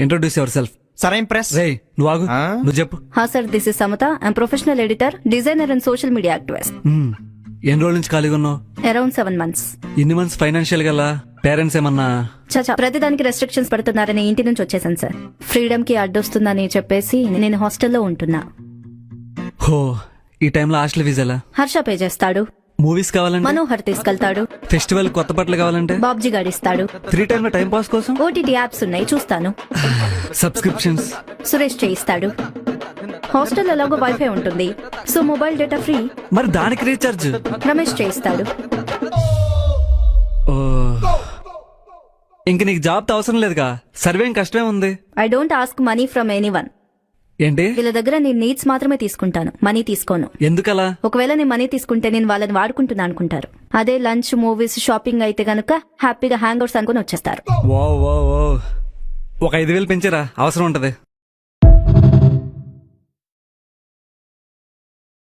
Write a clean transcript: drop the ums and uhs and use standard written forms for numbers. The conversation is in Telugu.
Introduce yourself. సరే ఇంప్రెస్. రే నువ్వు ఆగు, నువ్వు చెప్పు. హా sir, this is Samata. I'm professional editor, designer and social media activist. ఎన్ని రోజుల నుంచి ఖాళీగా ఉన్నావు? Around 7 months. ఇన్ని మంత్స్ ఫైనాన్షియల్ గా పేరెంట్స్ ఏమన్నా? చచా, ప్రతిదానికి రెస్ట్రిక్షన్స్ పెడుతున్నారని ఇంటి నుంచి వచ్చేసాను సార్. ఫ్రీడమ్ కి అడ్డొస్తుందని చెప్పేసి నేను హాస్టల్లో ఉంటున్నా. హో, ఈ టైంలో హాస్టల్ ఫీజు ఎలా? హర్ష పే చేస్తాడు, మూవీస్ కావాలంటే, మనోహర్ తీసుకెళ్తాడు, ఫెస్టివల్ కొత్త బట్టలు కావాలంటే బాబ్జీ గాడిస్తాడు, ఫ్రీ టైమ్ లో టైం పాస్ కోసం ఓటీటీ యాప్స్ ఉన్నాయి చూస్తాను, సబ్స్క్రిప్షన్స్ సురేష్ చేయిస్తాడు. హాస్టల్ ఎలాగో వైఫై ఉంటుంది, సో మొబైల్ డేటా ఫ్రీ. మరి దానికి రీఛార్జ్ రమేష్ చేయిస్తాడు. ఓ, ఇంక నీకు జాబ్ అవసరం లేదుగా. సర్వేం కష్టమే ఉంది. I don't ask money from anyone. ఏంటి? వీళ్ళ దగ్గర నేను నీడ్స్ మాత్రమే తీసుకుంటాను, మనీ తీసుకోను. ఎందుకలా? ఒకవేళ నేను మనీ తీసుకుంటే నేను వాళ్ళని వాడుకుంటున్నా అనుకుంటారు. అదే లంచ్, మూవీస్, షాపింగ్ అయితే గనుక హ్యాపీగా హ్యాంగ్ అవుట్స్ అనుకుని వచ్చేస్తారు. ఓ ఓ ఓ, ఒక 5,000 పెంచరా, అవసరం ఉంటది.